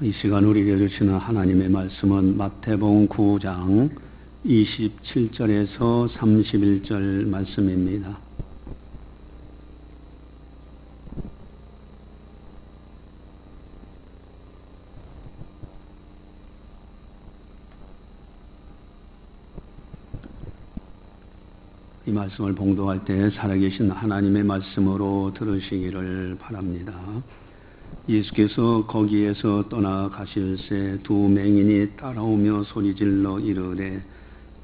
이 시간 우리에게 주시는 하나님의 말씀은 마태복음 9장 27절에서 31절 말씀입니다. 이 말씀을 봉독할 때 살아계신 하나님의 말씀으로 들으시기를 바랍니다. 예수께서 거기에서 떠나가실새 두 맹인이 따라오며 소리질러 이르되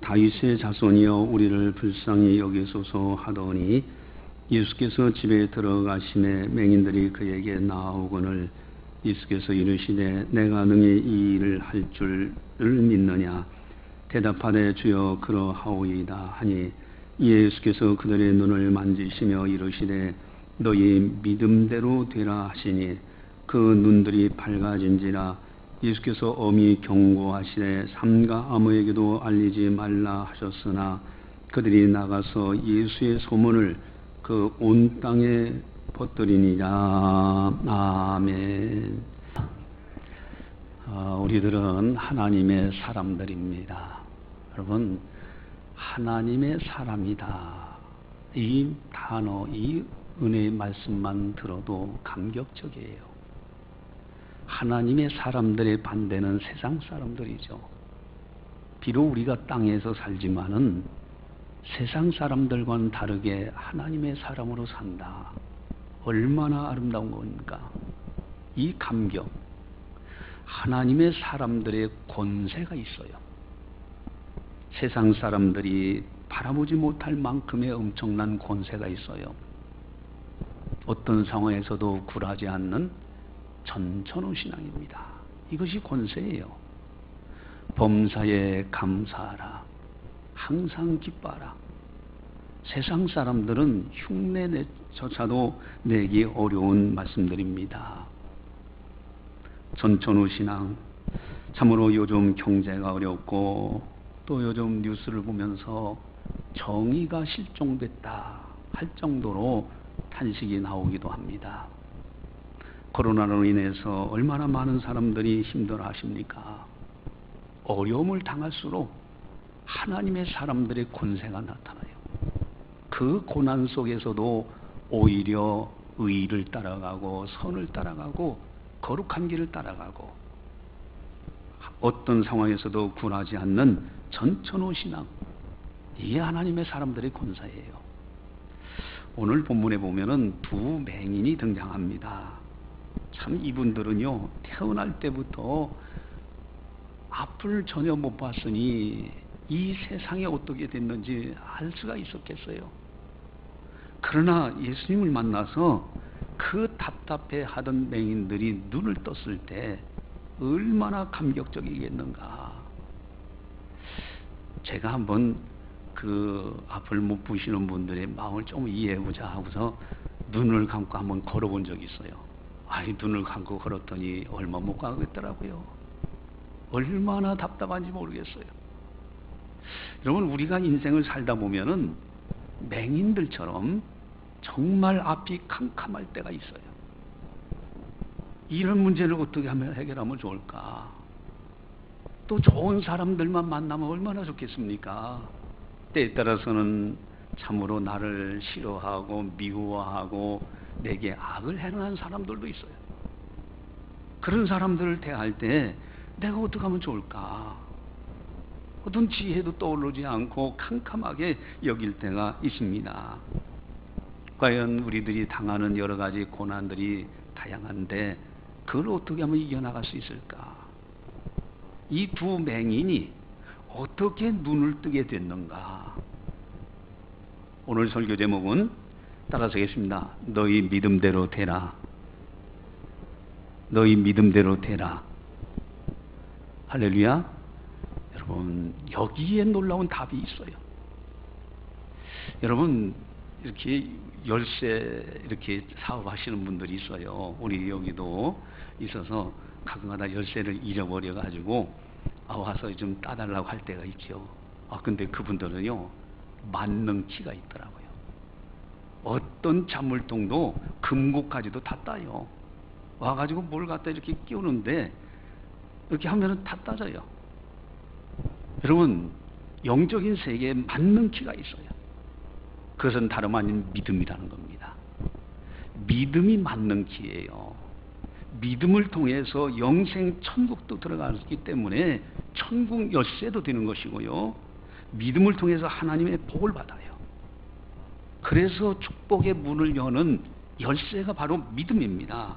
다윗의 자손이여 우리를 불쌍히 여기소서 하더니 예수께서 집에 들어가시매 맹인들이 그에게 나아오거늘 예수께서 이르시되 내가 능히 이 일을 할 줄을 믿느냐 대답하되 주여 그러하오이다 하니 예수께서 그들의 눈을 만지시며 이르시되 너희 믿음대로 되라 하시니 그 눈들이 밝아진지라. 예수께서 엄히 경고하시되 삼가 아무에게도 알리지 말라 하셨으나 그들이 나가서 예수의 소문을 그 온 땅에 퍼뜨리니라. 아멘. 우리들은 하나님의 사람들입니다. 여러분, 하나님의 사람이다. 이 단어, 이 은혜의 말씀만 들어도 감격적이에요. 하나님의 사람들의 반대는 세상 사람들이죠. 비록 우리가 땅에서 살지만은 세상 사람들과는 다르게 하나님의 사람으로 산다. 얼마나 아름다운 겁니까? 이 감격, 하나님의 사람들의 권세가 있어요. 세상 사람들이 바라보지 못할 만큼의 엄청난 권세가 있어요. 어떤 상황에서도 굴하지 않는 전천후 신앙입니다. 이것이 권세예요. 범사에 감사하라. 항상 기뻐하라. 세상 사람들은 흉내조차도 내기 어려운 말씀들입니다. 전천후 신앙, 참으로 요즘 경제가 어렵고 또 요즘 뉴스를 보면서 정의가 실종됐다 할 정도로 탄식이 나오기도 합니다. 코로나로 인해서 얼마나 많은 사람들이 힘들어 하십니까? 어려움을 당할수록 하나님의 사람들의 권세가 나타나요. 그 고난 속에서도 오히려 의를 따라가고 선을 따라가고 거룩한 길을 따라가고 어떤 상황에서도 굴하지 않는 전천후 신앙, 이게 하나님의 사람들의 권세예요. 오늘 본문에 보면은 두 맹인이 등장합니다. 참 이분들은요, 태어날 때부터 앞을 전혀 못 봤으니 이 세상에 어떻게 됐는지 알 수가 있었겠어요. 그러나 예수님을 만나서 그 답답해 하던 맹인들이 눈을 떴을 때 얼마나 감격적이겠는가. 제가 한번 그 앞을 못 보시는 분들의 마음을 좀 이해해보자 하고서 눈을 감고 한번 걸어본 적이 있어요. 눈을 감고 걸었더니 얼마 못 가겠더라고요. 얼마나 답답한지 모르겠어요. 여러분, 우리가 인생을 살다 보면은 맹인들처럼 정말 앞이 캄캄할 때가 있어요. 이런 문제를 어떻게 하면 해결하면 좋을까? 또 좋은 사람들만 만나면 얼마나 좋겠습니까? 때에 따라서는 참으로 나를 싫어하고 미워하고 내게 악을 행하는 사람들도 있어요. 그런 사람들을 대할 때 내가 어떻게 하면 좋을까? 어떤 지혜도 떠오르지 않고 캄캄하게 여길 때가 있습니다. 과연 우리들이 당하는 여러 가지 고난들이 다양한데 그걸 어떻게 하면 이겨나갈 수 있을까? 이 두 맹인이 어떻게 눈을 뜨게 됐는가? 오늘 설교 제목은 따라서 하겠습니다. 너희 믿음대로 되라. 너희 믿음대로 되라. 할렐루야. 여러분, 여기에 놀라운 답이 있어요. 여러분, 이렇게 열쇠 이렇게 사업하시는 분들이 있어요. 우리 여기도 있어서 가끔가다 열쇠를 잃어버려 가지고 와서 좀 따달라고 할 때가 있죠. 근데 그분들은요, 만능치가 있더라고요. 어떤 잔물통도 금고까지도 다 따요. 와가지고 뭘 갖다 이렇게 끼우는데 이렇게 하면은 다 따져요. 여러분, 영적인 세계에 맞는 키가 있어요. 그것은 다름 아닌 믿음이라는 겁니다. 믿음이 맞는 키예요. 믿음을 통해서 영생 천국도 들어가기 때문에 천국 열쇠도 되는 것이고요. 믿음을 통해서 하나님의 복을 받아요. 그래서 축복의 문을 여는 열쇠가 바로 믿음입니다.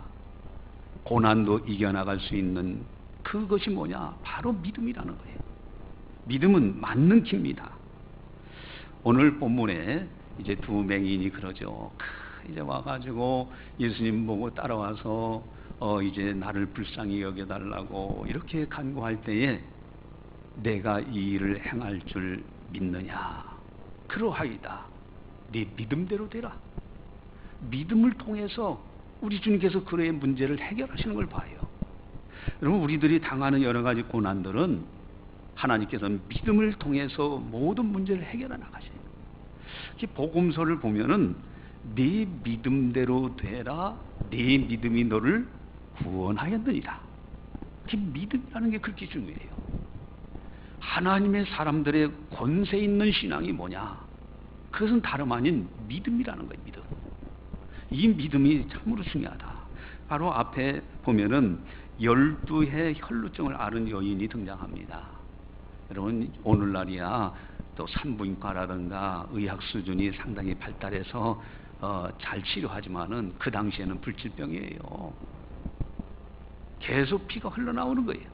고난도 이겨나갈 수 있는 그것이 뭐냐? 바로 믿음이라는 거예요. 믿음은 맞는 키입니다. 오늘 본문에 이제 두 맹인이 그러죠. 이제 와가지고 예수님 보고 따라와서 이제 나를 불쌍히 여겨달라고 이렇게 간구할 때에 내가 이 일을 행할 줄 믿느냐? 그러하이다. 네 믿음대로 되라. 믿음을 통해서 우리 주님께서 그의 문제를 해결하시는 걸 봐요. 여러분, 우리들이 당하는 여러 가지 고난들은 하나님께서는 믿음을 통해서 모든 문제를 해결해 나가셔요. 복음서를 보면은 네 믿음대로 되라. 네 믿음이 너를 구원하였느니라. 믿음이라는 게 그렇게 중요해요. 하나님의 사람들의 권세 있는 신앙이 뭐냐? 그것은 다름 아닌 믿음이라는 거예요. 믿음. 이 믿음이 참으로 중요하다. 바로 앞에 보면은 12해 혈루증을 앓은 여인이 등장합니다. 여러분, 오늘날이야 또 산부인과라든가 의학 수준이 상당히 발달해서 잘 치료하지만은 그 당시에는 불치병이에요. 계속 피가 흘러나오는 거예요.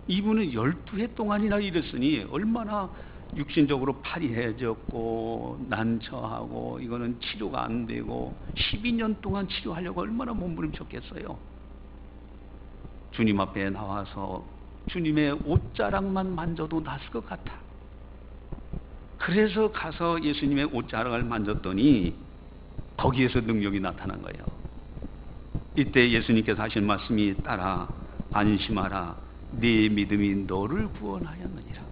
이분은 12해 동안이나 이랬으니 얼마나 육신적으로 파리해졌고 난처하고 이거는 치료가 안 되고 12년 동안 치료하려고 얼마나 몸부림쳤겠어요. 주님 앞에 나와서 주님의 옷자락만 만져도 낫을 것 같아. 그래서 가서 예수님의 옷자락을 만졌더니 거기에서 능력이 나타난 거예요. 이때 예수님께서 하신 말씀이 따라 안심하라. 네 믿음이 너를 구원하였느니라.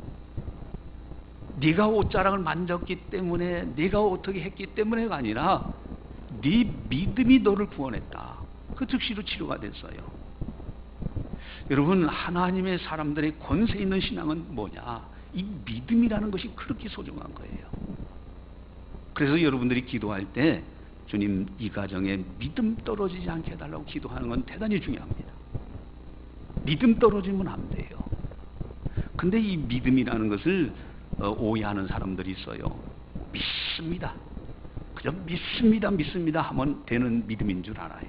네가 옷자락을 만졌기 때문에, 네가 어떻게 했기 때문에가 아니라 네 믿음이 너를 구원했다. 그 즉시로 치료가 됐어요. 여러분, 하나님의 사람들의 권세 있는 신앙은 뭐냐? 이 믿음이라는 것이 그렇게 소중한 거예요. 그래서 여러분들이 기도할 때 주님, 이 가정에 믿음 떨어지지 않게 해달라고 기도하는 건 대단히 중요합니다. 믿음 떨어지면 안 돼요. 근데 이 믿음이라는 것을 오해하는 사람들이 있어요. 믿습니다. 그저 믿습니다 하면 되는 믿음인 줄 알아요.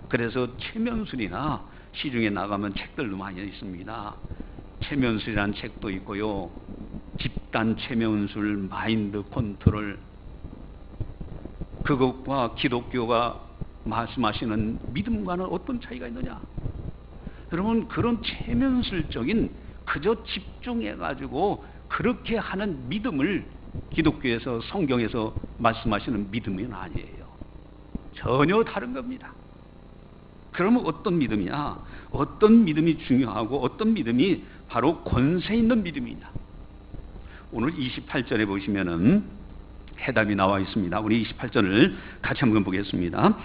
그래서 최면술이나 시중에 나가면 책들도 많이 있습니다. 최면술이라는 책도 있고요. 집단 최면술, 마인드 컨트롤, 그것과 기독교가 말씀하시는 믿음과는 어떤 차이가 있느냐? 여러분, 그런 최면술적인 그저 집중해가지고 그렇게 하는 믿음을 기독교에서, 성경에서 말씀하시는 믿음은 아니에요. 전혀 다른 겁니다. 그러면 어떤 믿음이냐? 어떤 믿음이 중요하고 어떤 믿음이 바로 권세 있는 믿음이냐? 오늘 28절에 보시면은 해답이 나와 있습니다. 우리 28절을 같이 한번 보겠습니다.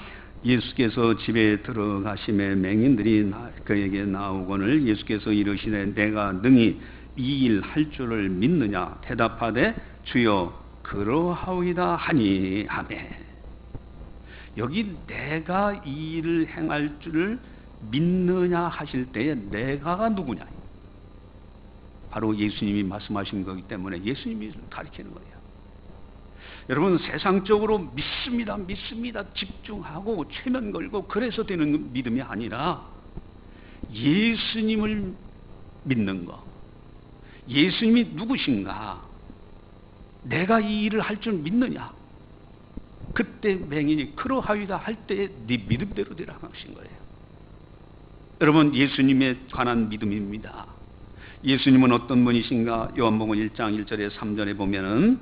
예수께서 집에 들어가심에 맹인들이 그에게 나오거늘 예수께서 이르시되 내가 능히 이 일 할 줄을 믿느냐? 대답하되 주여 그러하오이다 하니 아멘. 여기 내가 이 일을 행할 줄을 믿느냐 하실 때에 내가가 누구냐? 바로 예수님이 말씀하신 거기 때문에 예수님이 가르치는 거예요. 여러분, 세상적으로 믿습니다 집중하고 최면 걸고 그래서 되는 믿음이 아니라 예수님을 믿는 거. 예수님이 누구신가? 내가 이 일을 할 줄 믿느냐? 그때 맹인이 그러하이다 할 때에 네 믿음대로 되라 하신 거예요. 여러분, 예수님에 관한 믿음입니다. 예수님은 어떤 분이신가? 요한복음 1장 1절에 3절에 보면은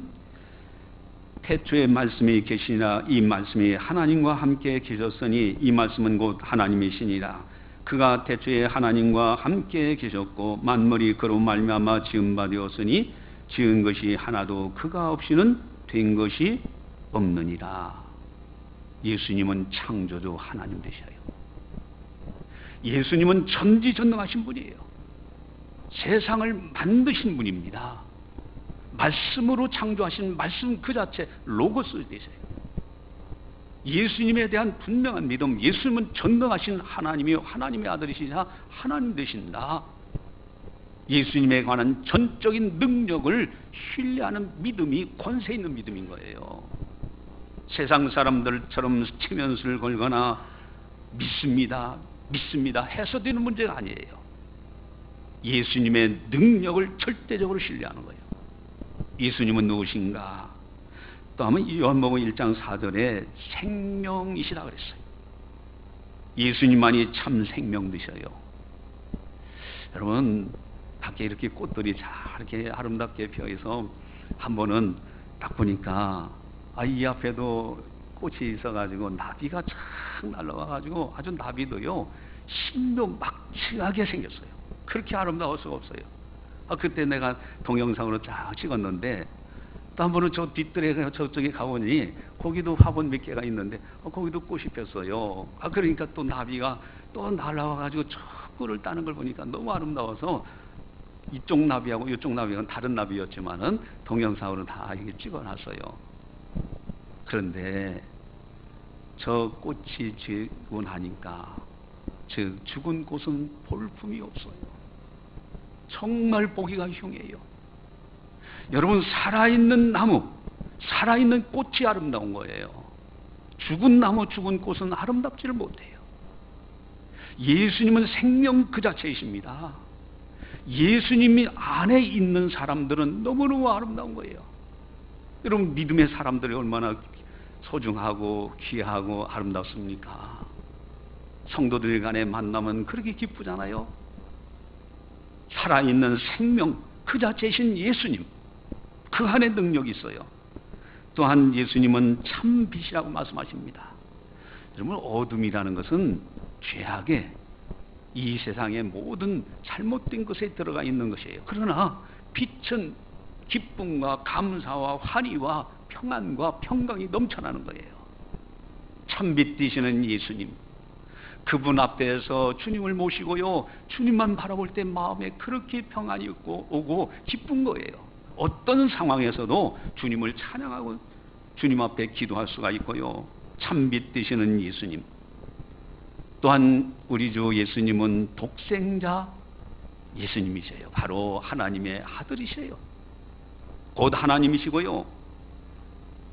태초에 말씀이 계시니라. 이 말씀이 하나님과 함께 계셨으니 이 말씀은 곧 하나님이시니라. 그가 태초에 하나님과 함께 계셨고 만물이 그로 말미암아 지은 바 되었으니 지은 것이 하나도 그가 없이는 된 것이 없느니라. 예수님은 창조주 하나님 되셔요. 예수님은 전지전능하신 분이에요. 세상을 만드신 분입니다. 말씀으로 창조하신 말씀 그 자체 로고스 되세요. 예수님에 대한 분명한 믿음, 예수님은 전능하신 하나님이요 하나님의 아들이시자 하나님 되신다. 예수님에 관한 전적인 능력을 신뢰하는 믿음이 권세 있는 믿음인 거예요. 세상 사람들처럼 체면수를 걸거나 믿습니다 해서 되는 문제가 아니에요. 예수님의 능력을 절대적으로 신뢰하는 거예요. 예수님은 누구신가? 또 하면 요한복음 1장 4절에 생명이시라 그랬어요. 예수님만이 참 생명이셔요. 여러분, 밖에 이렇게 꽃들이 잘 이렇게 아름답게 피어 있어 한 번은 딱 보니까 이 앞에도 꽃이 있어가지고 나비가 착 날라와가지고 아주 나비도요 신묘막측하게 생겼어요. 그렇게 아름다울 수가 없어요. 그때 내가 동영상으로 쫙 찍었는데 또 한 번은 저 뒷뜰에 저쪽에 가보니 거기도 화분 몇 개가 있는데 거기도 꽃이 폈어요. 그러니까 또 나비가 또 날아와가지고 저 꿀을 따는 걸 보니까 너무 아름다워서 이쪽 나비하고 이쪽 나비는 다른 나비였지만은 동영상으로 다 이게 찍어놨어요. 그런데 저 꽃이 지고 나니까 즉 죽은 꽃은 볼품이 없어요. 정말 보기가 흉해요. 여러분, 살아있는 나무, 살아있는 꽃이 아름다운 거예요. 죽은 나무, 죽은 꽃은 아름답지를 못해요. 예수님은 생명 그 자체이십니다. 예수님이 안에 있는 사람들은 너무너무 아름다운 거예요. 여러분, 믿음의 사람들이 얼마나 소중하고 귀하고 아름답습니까? 성도들 간의 만남은 그렇게 기쁘잖아요. 살아있는 생명 그 자체이신 예수님, 그 안에 능력이 있어요. 또한 예수님은 참 빛이라고 말씀하십니다. 여러분, 어둠이라는 것은 죄악의 이 세상의 모든 잘못된 것에 들어가 있는 것이에요. 그러나 빛은 기쁨과 감사와 환희와 평안과 평강이 넘쳐나는 거예요. 참빛 되시는 예수님, 그분 앞에서 주님을 모시고요, 주님만 바라볼 때 마음에 그렇게 평안이 오고 기쁜 거예요. 어떤 상황에서도 주님을 찬양하고 주님 앞에 기도할 수가 있고요. 참빛 되시는 예수님, 또한 우리 주 예수님은 독생자 예수님이세요. 바로 하나님의 아들이세요. 곧 하나님이시고요,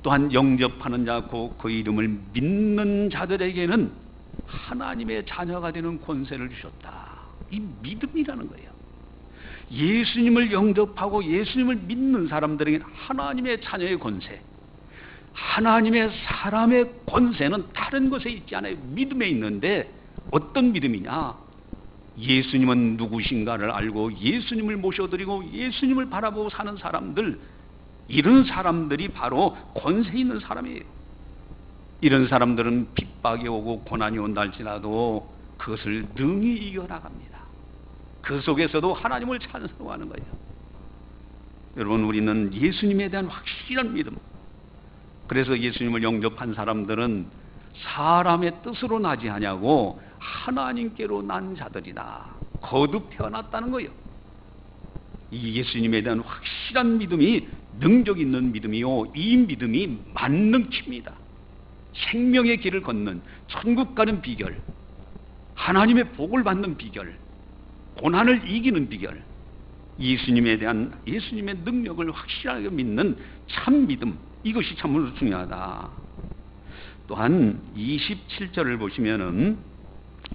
또한 영접하는 자, 그 이름을 믿는 자들에게는 하나님의 자녀가 되는 권세를 주셨다. 이 믿음이라는 거예요. 예수님을 영접하고 예수님을 믿는 사람들에게는 하나님의 자녀의 권세, 하나님의 사람의 권세는 다른 것에 있지 않아요. 믿음에 있는데, 어떤 믿음이냐? 예수님은 누구신가를 알고 예수님을 모셔드리고 예수님을 바라보고 사는 사람들, 이런 사람들이 바로 권세 있는 사람이에요. 이런 사람들은 핍박이 오고 고난이 온다 할지라도 그것을 능히 이겨나갑니다. 그 속에서도 하나님을 찬송하는 거예요. 여러분, 우리는 예수님에 대한 확실한 믿음, 그래서 예수님을 영접한 사람들은 사람의 뜻으로 나지 아니하고 하나님께로 난 자들이다. 거듭 태어났다는 거예요. 이 예수님에 대한 확실한 믿음이 능력 있는 믿음이요, 이 믿음이 만능칩니다. 생명의 길을 걷는, 천국 가는 비결, 하나님의 복을 받는 비결, 고난을 이기는 비결, 예수님에 대한 예수님의 능력을 확실하게 믿는 참 믿음, 이것이 참으로 중요하다. 또한 27절을 보시면은,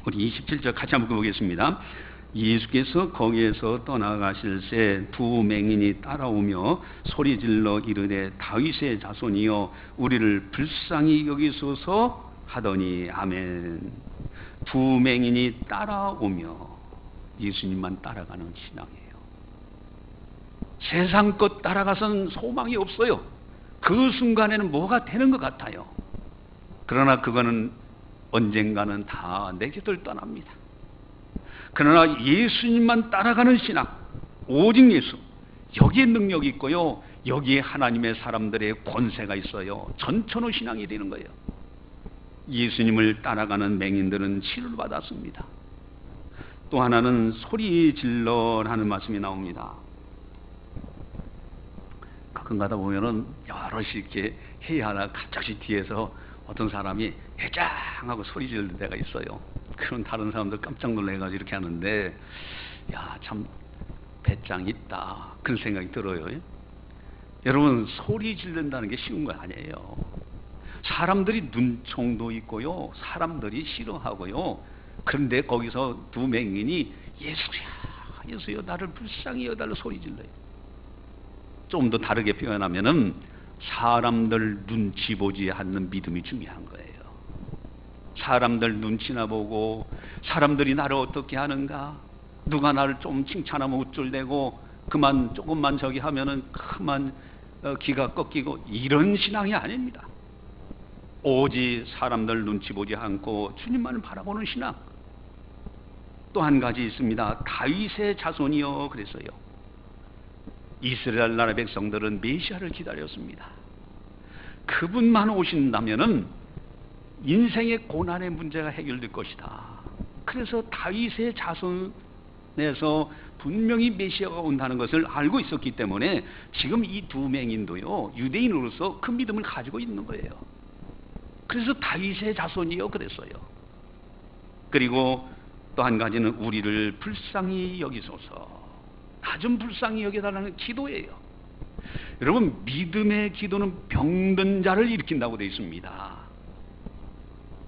우리 27절 같이 한번 보겠습니다. 예수께서 거기에서 떠나가실새 두 맹인이 따라오며 소리질러 이르되 다윗의 자손이여 우리를 불쌍히 여기소서 하더니 아멘. 두 맹인이 따라오며, 예수님만 따라가는 신앙이에요. 세상 것 따라가서는 소망이 없어요. 그 순간에는 뭐가 되는 것 같아요. 그러나 그거는 언젠가는 다 내 곁을 떠납니다. 그러나 예수님만 따라가는 신앙, 오직 예수, 여기에 능력이 있고요, 여기에 하나님의 사람들의 권세가 있어요. 전천후 신앙이 되는 거예요. 예수님을 따라가는 맹인들은 치료를 받았습니다. 또 하나는 소리 질러라는 말씀이 나옵니다. 가끔 가다 보면은 여럿이 이렇게 회의하다 갑자기 뒤에서 어떤 사람이 해장 하고 소리 지르는 데가 있어요. 그런 다른 사람들 깜짝 놀래가지고 이렇게 하는데, 야, 참 배짱 있다, 그런 생각이 들어요. 여러분, 소리 지른다는 게 쉬운 거 아니에요. 사람들이 눈총도 있고요, 사람들이 싫어하고요. 그런데 거기서 두 맹인이 예수야, 예수여, 나를 불쌍히 여달라 소리 질러요. 좀 더 다르게 표현하면은 사람들 눈치 보지 않는 믿음이 중요한 거예요. 사람들 눈치나 보고 사람들이 나를 어떻게 하는가, 누가 나를 좀 칭찬하면 우쭐대고 그만 조금만 저기 하면은 그만 기가 꺾이고, 이런 신앙이 아닙니다. 오직 사람들 눈치 보지 않고 주님만을 바라보는 신앙. 또 한 가지 있습니다. 다윗의 자손이여 그랬어요. 이스라엘 나라 백성들은 메시아를 기다렸습니다. 그분만 오신다면은 인생의 고난의 문제가 해결될 것이다. 그래서 다윗의 자손에서 분명히 메시아가 온다는 것을 알고 있었기 때문에 지금 이 두 맹인도요, 유대인으로서 그 믿음을 가지고 있는 거예요. 그래서 다윗의 자손이요 그랬어요. 그리고 또 한 가지는 우리를 불쌍히 여기소서, 나 좀 불쌍히 여겨달라는 기도예요. 여러분, 믿음의 기도는 병든 자를 일으킨다고 되어 있습니다.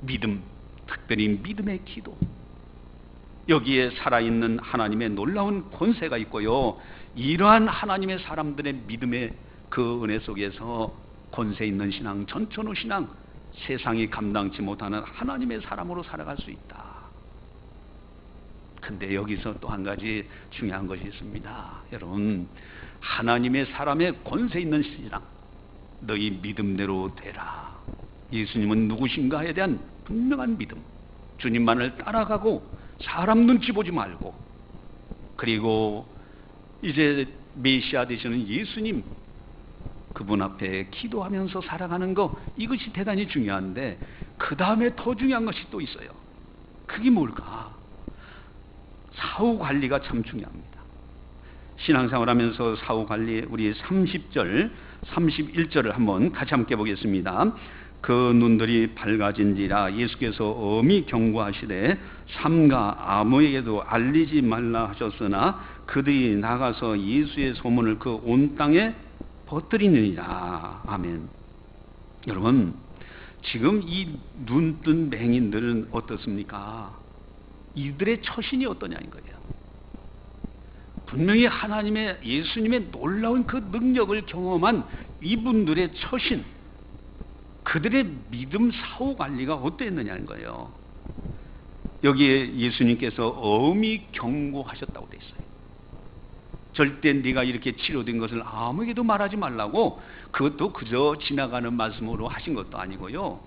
믿음, 특별히 믿음의 기도, 여기에 살아있는 하나님의 놀라운 권세가 있고요, 이러한 하나님의 사람들의 믿음의 그 은혜 속에서 권세 있는 신앙, 전천후 신앙, 세상이 감당치 못하는 하나님의 사람으로 살아갈 수 있다. 근데 여기서 또 한 가지 중요한 것이 있습니다. 여러분, 하나님의 사람의 권세 있는 신앙, 너희 믿음대로 되라. 예수님은 누구신가에 대한 분명한 믿음, 주님만을 따라가고 사람 눈치 보지 말고, 그리고 이제 메시아 되시는 예수님, 그분 앞에 기도하면서 살아가는 거, 이것이 대단히 중요한데 그 다음에 더 중요한 것이 또 있어요. 그게 뭘까? 사후 관리가 참 중요합니다. 신앙생활 하면서 사후 관리, 우리 30절, 31절을 한번 같이 함께 보겠습니다. 그 눈들이 밝아진지라 예수께서 엄히 경고하시되 삼가 아무에게도 알리지 말라 하셨으나 그들이 나가서 예수의 소문을 그 온 땅에 퍼뜨리느니라. 아멘. 여러분, 지금 이 눈뜬 맹인들은 어떻습니까? 이들의 처신이 어떠냐인 거예요. 분명히 하나님의, 예수님의 놀라운 그 능력을 경험한 이분들의 처신, 그들의 믿음 사후 관리가 어땠느냐는 거예요. 여기에 예수님께서 엄히 경고하셨다고 돼 있어요. 절대 네가 이렇게 치료된 것을 아무에게도 말하지 말라고, 그것도 그저 지나가는 말씀으로 하신 것도 아니고요,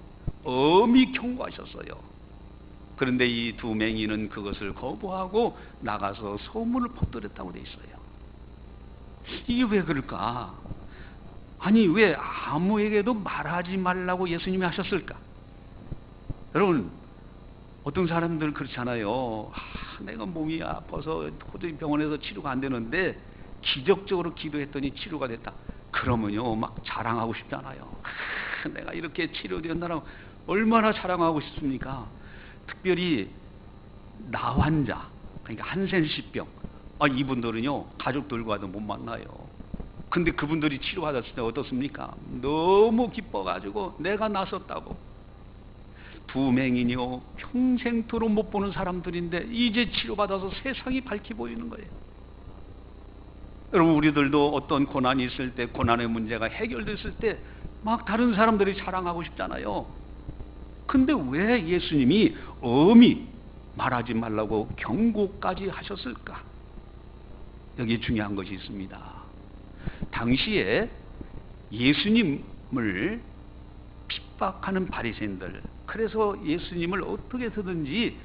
엄히 경고하셨어요. 그런데 이 두 맹인은 그것을 거부하고 나가서 소문을 퍼뜨렸다고 돼 있어요. 이게 왜 그럴까? 아니, 왜 아무에게도 말하지 말라고 예수님이 하셨을까? 여러분, 어떤 사람들 그렇잖아요. 내가 몸이 아파서 도저히 병원에서 치료가 안 되는데 기적적으로 기도했더니 치료가 됐다. 그러면요, 막 자랑하고 싶잖아요. 내가 이렇게 치료되었나라고 얼마나 자랑하고 싶습니까? 특별히 나 환자, 그러니까 한센시병, 이분들은요 가족들과도 못 만나요. 근데 그분들이 치료받았을 때 어떻습니까? 너무 기뻐가지고 내가 나섰다고. 두 맹인이요, 평생토록 못 보는 사람들인데 이제 치료받아서 세상이 밝게 보이는 거예요. 여러분, 우리들도 어떤 고난이 있을 때, 고난의 문제가 해결됐을 때 막 다른 사람들이 자랑하고 싶잖아요. 근데 왜 예수님이 엄히 말하지 말라고 경고까지 하셨을까? 여기 중요한 것이 있습니다. 당시에 예수님을 핍박하는 바리새인들, 그래서 예수님을 어떻게 해서든지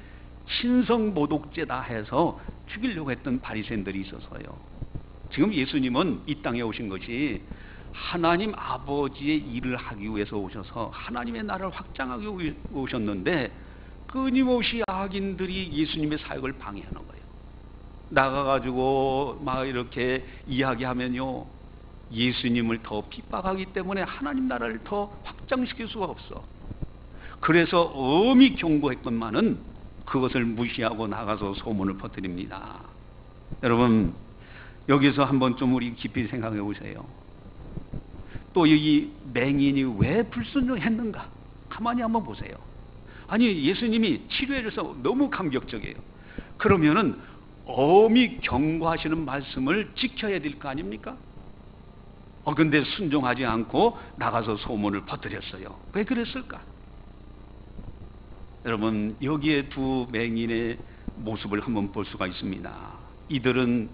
신성모독죄다 해서 죽이려고 했던 바리새인들이 있어서요. 지금 예수님은 이 땅에 오신 것이 하나님 아버지의 일을 하기 위해서 오셔서 하나님의 나라를 확장하기 위해 오셨는데, 끊임없이 악인들이 예수님의 사역을 방해하는 거예요. 나가가지고 막 이렇게 이야기하면요, 예수님을 더 핍박하기 때문에 하나님 나라를 더 확장시킬 수가 없어. 그래서 엄히 경고했건만은 그것을 무시하고 나가서 소문을 퍼뜨립니다. 여러분, 여기서 한번 좀 우리 깊이 생각해 보세요. 또 이 맹인이 왜 불순종했는가? 가만히 한번 보세요. 아니, 예수님이 치료해줘서 너무 감격적이에요. 그러면은 엄히 경고하시는 말씀을 지켜야 될 거 아닙니까? 근데 순종하지 않고 나가서 소문을 퍼뜨렸어요. 왜 그랬을까? 여러분, 여기에 두 맹인의 모습을 한번 볼 수가 있습니다. 이들은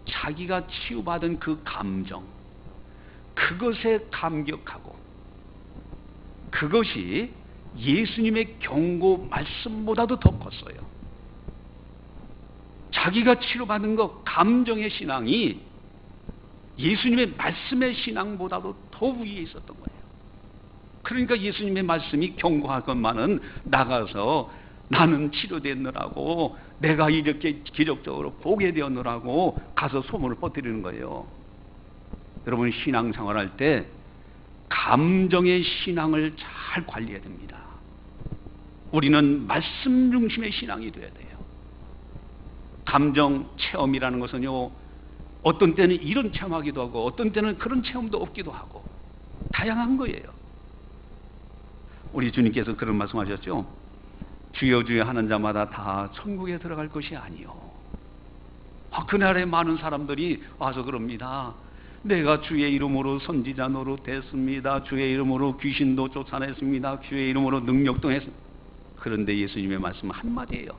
자기가 치유받은 그 감정, 그것에 감격하고, 그것이 예수님의 경고 말씀보다도 더 컸어요. 자기가 치료받은 것, 감정의 신앙이 예수님의 말씀의 신앙보다도 더 위에 있었던 거예요. 그러니까 예수님의 말씀이 경고하건만은 나가서 나는 치료되느라고, 내가 이렇게 기적적으로 보게 되었느라고 가서 소문을 퍼뜨리는 거예요. 여러분, 신앙생활할 때 감정의 신앙을 잘 관리해야 됩니다. 우리는 말씀 중심의 신앙이 돼야 돼요. 감정 체험이라는 것은요, 어떤 때는 이런 체험하기도 하고 어떤 때는 그런 체험도 없기도 하고 다양한 거예요. 우리 주님께서 그런 말씀하셨죠. 주여 주여 하는 자마다 다 천국에 들어갈 것이 아니요. 그날에 많은 사람들이 와서 그럽니다. 내가 주의 이름으로 선지자 노릇했습니다. 주의 이름으로 귀신도 쫓아냈습니다. 주의 이름으로 능력도 했습니다. 그런데 예수님의 말씀 한마디예요.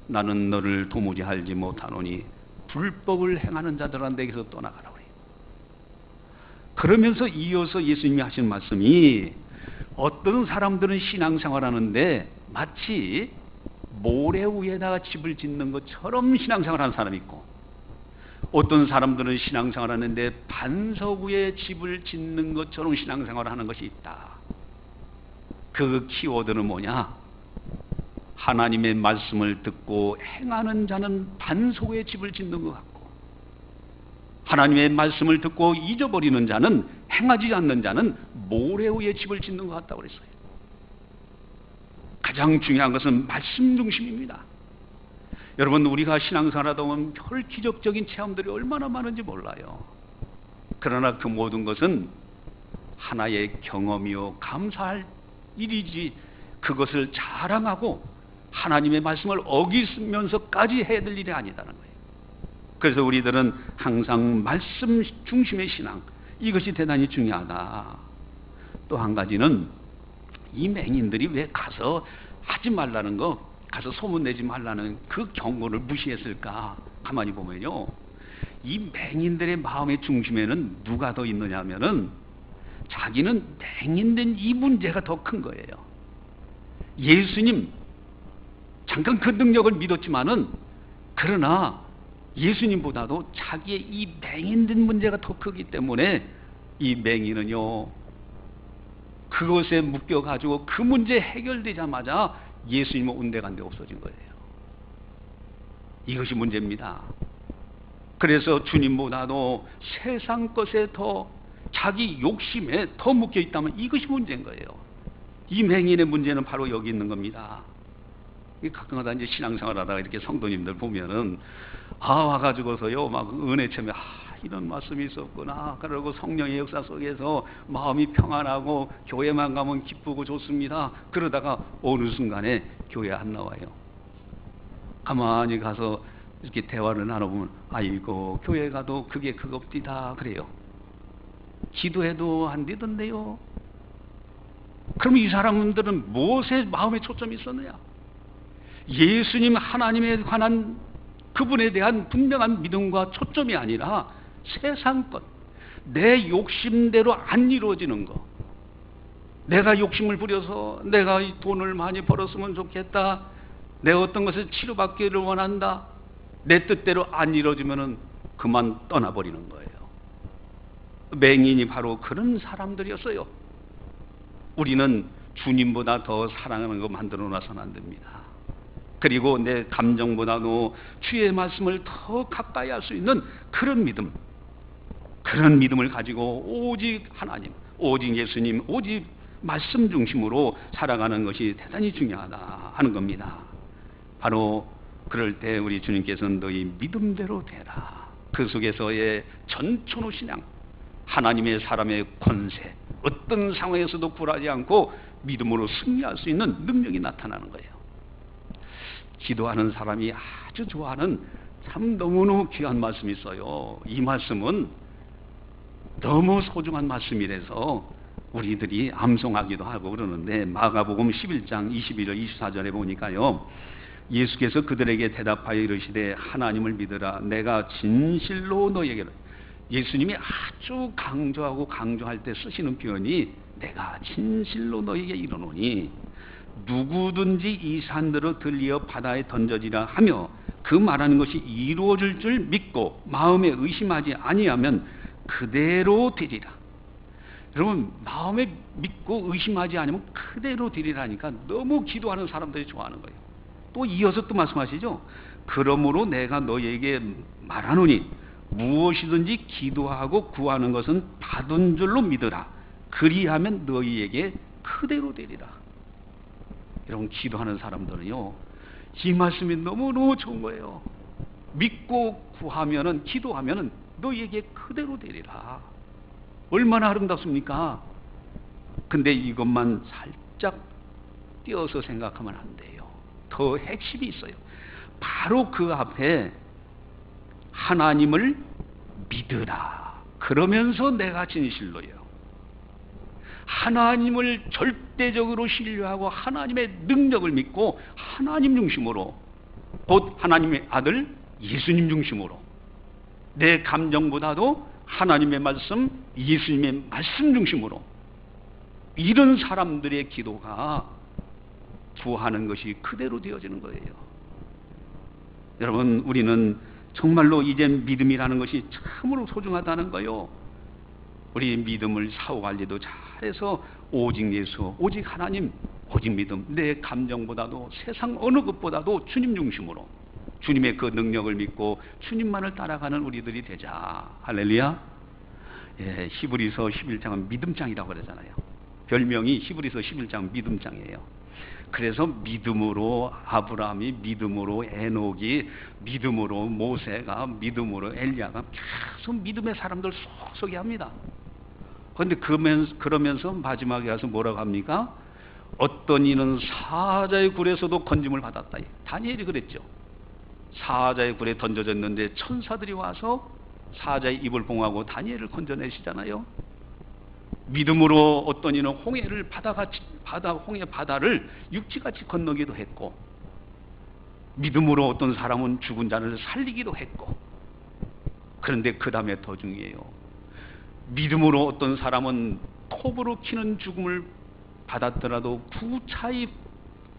나는 너를 도무지 알지 못하노니 불법을 행하는 자들아 내게서 떠나가라 그래요. 그러면서 이어서 예수님이 하신 말씀이, 어떤 사람들은 신앙생활하는데 마치 모래 위에다가 집을 짓는 것처럼 신앙생활하는 사람이 있고, 어떤 사람들은 신앙생활하는데 반석 위에 집을 짓는 것처럼 신앙생활하는 것이 있다. 그 키워드는 뭐냐? 하나님의 말씀을 듣고 행하는 자는 반석 위에 집을 짓는 것 같고, 하나님의 말씀을 듣고 잊어버리는 자는, 행하지 않는 자는 모래 위에 집을 짓는 것 같다고 그랬어요. 가장 중요한 것은 말씀 중심입니다. 여러분, 우리가 신앙생활하다 보면 별 기적적인 체험들이 얼마나 많은지 몰라요. 그러나 그 모든 것은 하나의 경험이요 감사할 일이지, 그것을 자랑하고 하나님의 말씀을 어기면서까지 해야 될 일이 아니다는 거예요. 그래서 우리들은 항상 말씀 중심의 신앙, 이것이 대단히 중요하다. 또 한 가지는, 이 맹인들이 왜 가서 하지 말라는 거, 가서 소문내지 말라는 그 경고를 무시했을까? 가만히 보면요, 이 맹인들의 마음의 중심에는 누가 더 있느냐 하면은, 자기는 맹인된 이 문제가 더 큰 거예요. 예수님, 잠깐 그 능력을 믿었지만은, 그러나 예수님보다도 자기의 이 맹인된 문제가 더 크기 때문에 이 맹인은요, 그것에 묶여가지고 그 문제 해결되자마자 예수님은 온데간데 없어진 거예요. 이것이 문제입니다. 그래서 주님보다도 세상 것에 더, 자기 욕심에 더 묶여 있다면 이것이 문제인 거예요. 이 맹인의 문제는 바로 여기 있는 겁니다. 가끔가다 이제 신앙생활 하다가 이렇게 성도님들 보면은, 와가지고서요, 막 은혜 체험에, 이런 말씀이 있었구나. 그러고 성령의 역사 속에서 마음이 평안하고 교회만 가면 기쁘고 좋습니다. 그러다가 어느 순간에 교회 안 나와요. 가만히 가서 이렇게 대화를 나눠보면, 아이고, 교회 가도 그게 그겁디다. 그래요. 기도해도 안 되던데요. 그럼 이 사람들은 무엇에 마음에 초점이 있었느냐? 예수님 하나님에 관한 그분에 대한 분명한 믿음과 초점이 아니라 세상 것, 내 욕심대로 안 이루어지는 거. 내가 욕심을 부려서 내가 이 돈을 많이 벌었으면 좋겠다, 내가 어떤 것을 치료받기를 원한다, 내 뜻대로 안 이루어지면은 그만 떠나버리는 거예요. 맹인이 바로 그런 사람들이었어요. 우리는 주님보다 더 사랑하는 거 만들어 놔서는 안 됩니다. 그리고 내 감정보다도 주의 말씀을 더 가까이 할 수 있는 그런 믿음, 그런 믿음을 가지고 오직 하나님, 오직 예수님, 오직 말씀 중심으로 살아가는 것이 대단히 중요하다 하는 겁니다. 바로 그럴 때 우리 주님께서는 너희 믿음대로 되라. 그 속에서의 전천후 신앙, 하나님의 사람의 권세, 어떤 상황에서도 굴하지 않고 믿음으로 승리할 수 있는 능력이 나타나는 거예요. 기도하는 사람이 아주 좋아하는 참 너무너무 귀한 말씀이 있어요. 이 말씀은 너무 소중한 말씀이라서 우리들이 암송하기도 하고 그러는데, 마가복음 11장 21절 24절에 보니까요, 예수께서 그들에게 대답하여 이르시되 하나님을 믿으라. 내가 진실로 너희에게, 예수님이 아주 강조하고 강조할 때 쓰시는 표현이 내가 진실로 너희에게 이르노니 누구든지 이 산들을 들리어 바다에 던져지라 하며 그 말하는 것이 이루어질 줄 믿고 마음에 의심하지 아니하면 그대로 되리라. 여러분, 마음에 믿고 의심하지 않으면 그대로 되리라니까 너무 기도하는 사람들이 좋아하는 거예요. 또 이어서 또 말씀하시죠. 그러므로 내가 너희에게 말하노니 무엇이든지 기도하고 구하는 것은 받은 줄로 믿으라. 그리하면 너희에게 그대로 되리라. 여러분, 기도하는 사람들은요, 이 말씀이 너무너무 좋은 거예요. 믿고 구하면은, 기도하면은 너희에게 그대로 되리라. 얼마나 아름답습니까? 근데 이것만 살짝 띄어서 생각하면 안 돼요. 더 핵심이 있어요. 바로 그 앞에 하나님을 믿으라. 그러면서 내가 진실로요. 하나님을 절대적으로 신뢰하고 하나님의 능력을 믿고 하나님 중심으로, 곧 하나님의 아들 예수님 중심으로, 내 감정보다도 하나님의 말씀, 예수님의 말씀 중심으로, 이런 사람들의 기도가 구하는 것이 그대로 되어지는 거예요. 여러분, 우리는 정말로 이제 믿음이라는 것이 참으로 소중하다는 거요. 우리 믿음을 사후관리도 잘해서 오직 예수, 오직 하나님, 오직 믿음, 내 감정보다도 세상 어느 것보다도 주님 중심으로, 주님의 그 능력을 믿고 주님만을 따라가는 우리들이 되자. 할렐루야. 예, 히브리서 11장은 믿음장이라고 그러잖아요. 별명이 히브리서 11장 믿음장이에요. 그래서 믿음으로 아브라함이, 믿음으로 에녹이, 믿음으로 모세가, 믿음으로 엘리야가 계속 믿음의 사람들 소개합니다. 그런데 그러면서 마지막에 가서 뭐라고 합니까? 어떤 이는 사자의 굴에서도 건짐을 받았다. 다니엘이 그랬죠. 사자의 굴에 던져졌는데 천사들이 와서 사자의 입을 봉하고 다니엘을 건져내시잖아요. 믿음으로 어떤 이는 홍해를 홍해 바다를 육지같이 건너기도 했고, 믿음으로 어떤 사람은 죽은 자를 살리기도 했고, 그런데 그 다음에 더 중요해요. 믿음으로 어떤 사람은 톱으로 키는 죽음을 받았더라도 구차히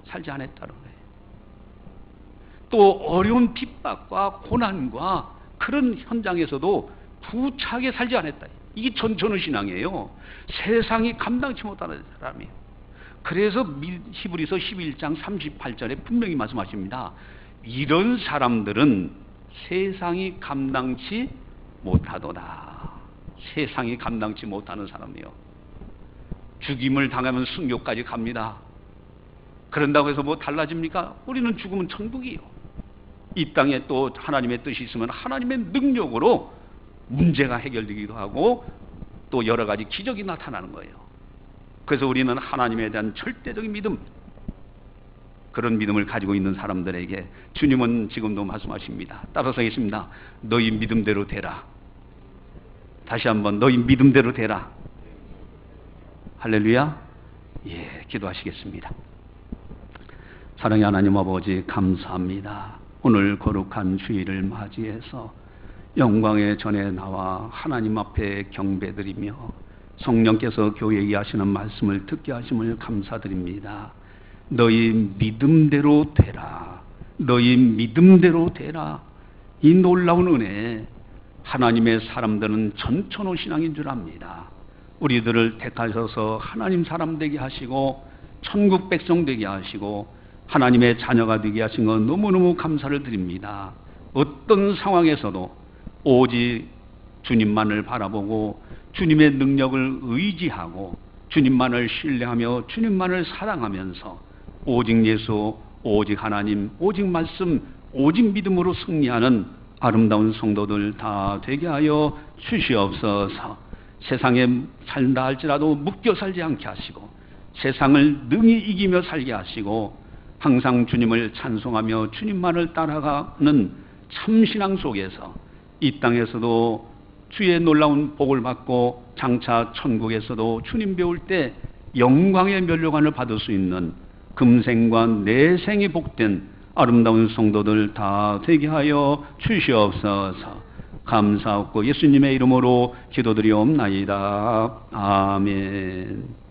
살지 않았다는 거예요. 또 어려운 핍박과 고난과 그런 현장에서도 구차하게 살지 않았다. 이게 전천후 신앙이에요. 세상이 감당치 못하는 사람이에요. 그래서 히브리서 11장 38절에 분명히 말씀하십니다. 이런 사람들은 세상이 감당치 못하도다. 세상이 감당치 못하는 사람이요. 죽임을 당하면 순교까지 갑니다. 그런다고 해서 뭐 달라집니까? 우리는 죽으면 천국이요. 이 땅에 또 하나님의 뜻이 있으면 하나님의 능력으로 문제가 해결되기도 하고 또 여러 가지 기적이 나타나는 거예요. 그래서 우리는 하나님에 대한 절대적인 믿음, 그런 믿음을 가지고 있는 사람들에게 주님은 지금도 말씀하십니다. 따라서 하겠습니다. 너희 믿음대로 되라. 다시 한번, 너희 믿음대로 되라. 할렐루야. 예, 기도하시겠습니다. 사랑의 하나님 아버지, 감사합니다. 오늘 거룩한 주일을 맞이해서 영광의 전에 나와 하나님 앞에 경배드리며 성령께서 교회에 하시는 말씀을 듣게 하심을 감사드립니다. 너희 믿음대로 되라. 너희 믿음대로 되라. 이 놀라운 은혜, 하나님의 사람들은 전천후 신앙인 줄 압니다. 우리들을 택하셔서 하나님 사람 되게 하시고 천국 백성 되게 하시고 하나님의 자녀가 되게 하신 것 너무너무 감사를 드립니다. 어떤 상황에서도 오직 주님만을 바라보고 주님의 능력을 의지하고 주님만을 신뢰하며 주님만을 사랑하면서 오직 예수, 오직 하나님, 오직 말씀, 오직 믿음으로 승리하는 아름다운 성도들 다 되게 하여 주시옵소서. 세상에 산다 할지라도 묶여 살지 않게 하시고 세상을 능히 이기며 살게 하시고 항상 주님을 찬송하며 주님만을 따라가는 참신앙 속에서 이 땅에서도 주의 놀라운 복을 받고 장차 천국에서도 주님 배울 때 영광의 면류관을 받을 수 있는 금생과 내생이 복된 아름다운 성도들 다 되게 하여 주시옵소서. 감사하고 예수님의 이름으로 기도드리옵나이다. 아멘.